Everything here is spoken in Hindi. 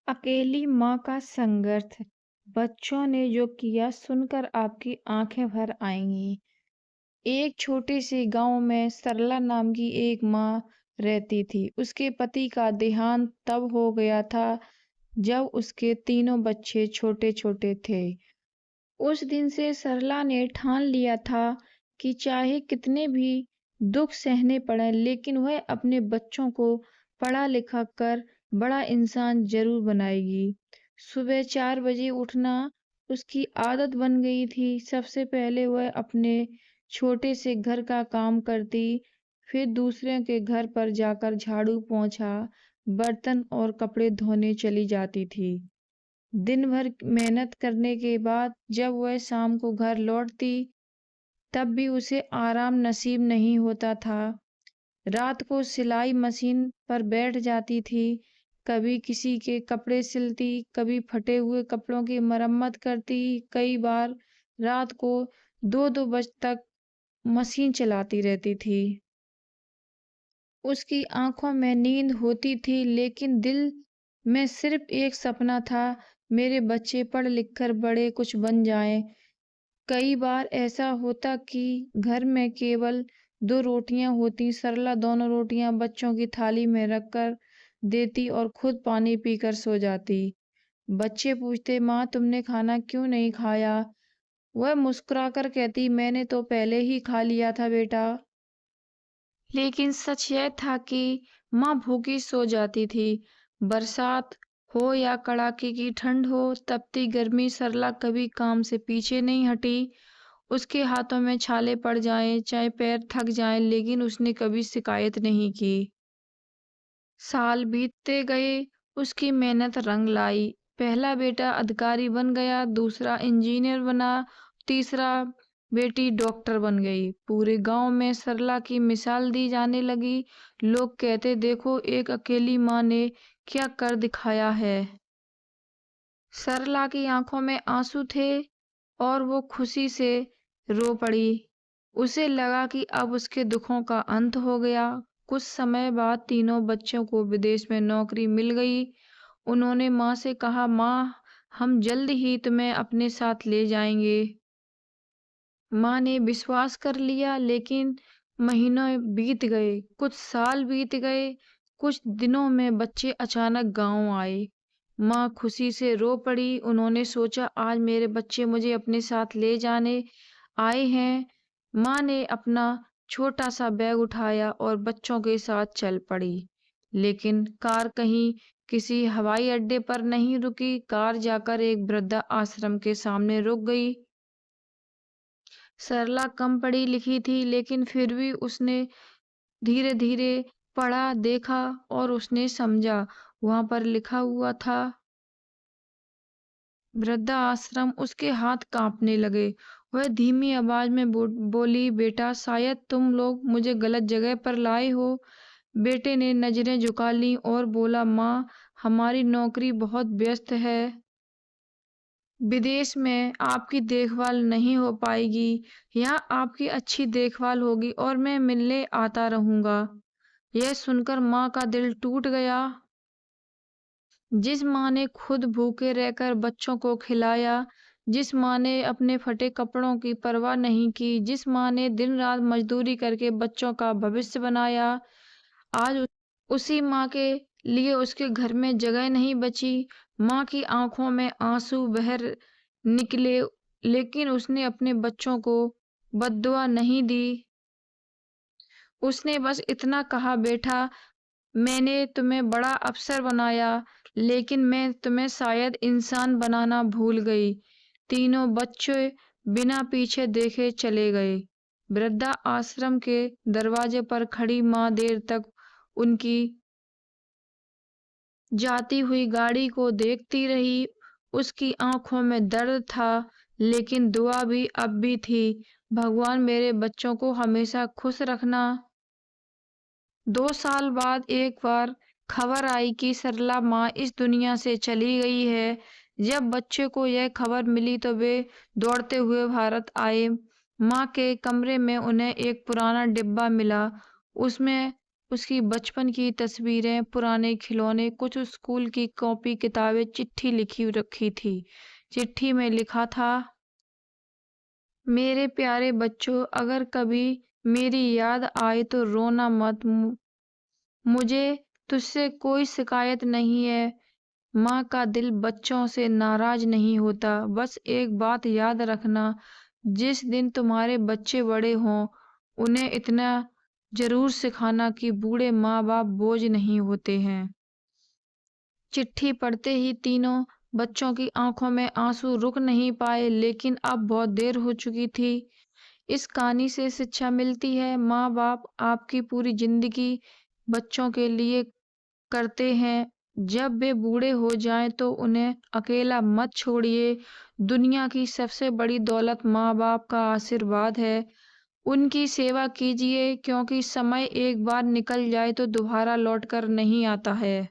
अकेली माँ का संघर्ष। बच्चों ने जो किया सुनकर आपकी आंखें भर आएंगी। एक छोटे से गांव में सरला नाम की एक माँ रहती थी। उसके पति का देहांत तब हो गया था जब उसके तीनों बच्चे छोटे छोटे थे। उस दिन से सरला ने ठान लिया था कि चाहे कितने भी दुख सहने पड़े लेकिन वह अपने बच्चों को पढ़ा लिखा कर बड़ा इंसान जरूर बनाएगी। सुबह 4 बजे उठना उसकी आदत बन गई थी। सबसे पहले वह अपने छोटे से घर का काम करती, फिर दूसरों के घर पर जाकर झाड़ू पोंछा, बर्तन और कपड़े धोने चली जाती थी। दिन भर मेहनत करने के बाद जब वह शाम को घर लौटती तब भी उसे आराम नसीब नहीं होता था। रात को सिलाई मशीन पर बैठ जाती थी, कभी किसी के कपड़े सिलती, कभी फटे हुए कपड़ों की मरम्मत करती। कई बार रात को 2-2 बजे तक मशीन चलाती रहती थी। उसकी आंखों में नींद होती थी लेकिन दिल में सिर्फ एक सपना था, मेरे बच्चे पढ़ लिख कर बड़े कुछ बन जाएं। कई बार ऐसा होता कि घर में केवल 2 रोटियां होती। सरला दोनों रोटियां बच्चों की थाली में रखकर देती और खुद पानी पीकर सो जाती। बच्चे पूछते, माँ तुमने खाना क्यों नहीं खाया? वह मुस्कुराकर कहती, मैंने तो पहले ही खा लिया था बेटा। लेकिन सच यह था कि माँ भूखी सो जाती थी। बरसात हो या कड़ाके की ठंड हो, तपती गर्मी, सरला कभी काम से पीछे नहीं हटी। उसके हाथों में छाले पड़ जाएं, चाहे पैर थक जाएं, लेकिन उसने कभी शिकायत नहीं की। साल बीतते गए, उसकी मेहनत रंग लाई। पहला बेटा अधिकारी बन गया, दूसरा इंजीनियर बना, तीसरा बेटी डॉक्टर बन गई। पूरे गांव में सरला की मिसाल दी जाने लगी। लोग कहते, देखो एक अकेली माँ ने क्या कर दिखाया है। सरला की आंखों में आंसू थे और वो खुशी से रो पड़ी। उसे लगा कि अब उसके दुखों का अंत हो गया। कुछ समय बाद तीनों बच्चों को विदेश में नौकरी मिल गई। उन्होंने माँ से कहा, माँ हम जल्द ही तुम्हें अपने साथ ले जाएंगे। माँ ने विश्वास कर लिया लेकिन महीनों बीत गए, कुछ साल बीत गए। कुछ दिनों में बच्चे अचानक गांव आए। माँ खुशी से रो पड़ी। उन्होंने सोचा आज मेरे बच्चे मुझे अपने साथ ले जाने आए हैं। माँ ने अपना छोटा सा बैग उठाया और बच्चों के साथ चल पड़ी। लेकिन कार कहीं किसी हवाई अड्डे पर नहीं रुकी। कार जाकर एक वृद्धा आश्रम के सामने रुक गई। सरला कम पढ़ी लिखी थी लेकिन फिर भी उसने धीरे धीरे पढ़ा, देखा और उसने समझा। वहां पर लिखा हुआ था वृद्धा आश्रम। उसके हाथ कांपने लगे। वह धीमी आवाज में बोली, बेटा शायद तुम लोग मुझे गलत जगह पर लाए हो। बेटे ने नजरें झुका ली और बोला, माँ हमारी नौकरी बहुत व्यस्त है, विदेश में आपकी देखभाल नहीं हो पाएगी। यहाँ आपकी अच्छी देखभाल होगी और मैं मिलने आता रहूंगा। यह सुनकर माँ का दिल टूट गया। जिस माँ ने खुद भूखे रहकर बच्चों को खिलाया, जिस माँ ने अपने फटे कपड़ों की परवाह नहीं की, जिस माँ ने दिन रात मजदूरी करके बच्चों का भविष्य बनाया, आज उसी माँ के लिए उसके घर में जगह नहीं बची। माँ की आंखों में आंसू बह निकले लेकिन उसने अपने बच्चों को बद्दुआ नहीं दी। उसने बस इतना कहा, बेटा मैंने तुम्हें बड़ा अफसर बनाया लेकिन मैं तुम्हें शायद इंसान बनाना भूल गई। तीनों बच्चे बिना पीछे देखे चले गए। वृद्धा आश्रम के दरवाजे पर खड़ी माँ देर तक उनकी जाती हुई गाड़ी को देखती रही। उसकी आंखों में दर्द था लेकिन दुआ भी अब भी थी, भगवान मेरे बच्चों को हमेशा खुश रखना। 2 साल बाद एक बार खबर आई कि सरला माँ इस दुनिया से चली गई है। जब बच्चे को यह खबर मिली तो वे दौड़ते हुए भारत आए। माँ के कमरे में उन्हें एक पुराना डिब्बा मिला। उसमें उसकी बचपन की तस्वीरें, पुराने खिलौने, कुछ स्कूल की कॉपी किताबें, चिट्ठी लिखी रखी थी। चिट्ठी में लिखा था, मेरे प्यारे बच्चों, अगर कभी मेरी याद आए तो रोना मत। मुझे तुझसे कोई शिकायत नहीं है। माँ का दिल बच्चों से नाराज नहीं होता। बस एक बात याद रखना, जिस दिन तुम्हारे बच्चे बड़े हों, उन्हें इतना जरूर सिखाना कि बूढ़े माँ बाप बोझ नहीं होते हैं। चिट्ठी पढ़ते ही तीनों बच्चों की आंखों में आंसू रुक नहीं पाए, लेकिन अब बहुत देर हो चुकी थी। इस कहानी से शिक्षा मिलती है, माँ बाप आपकी पूरी जिंदगी बच्चों के लिए करते हैं। जब वे बूढ़े हो जाएं तो उन्हें अकेला मत छोड़िए। दुनिया की सबसे बड़ी दौलत माँ बाप का आशीर्वाद है। उनकी सेवा कीजिए, क्योंकि समय एक बार निकल जाए तो दोबारा लौट कर नहीं आता है।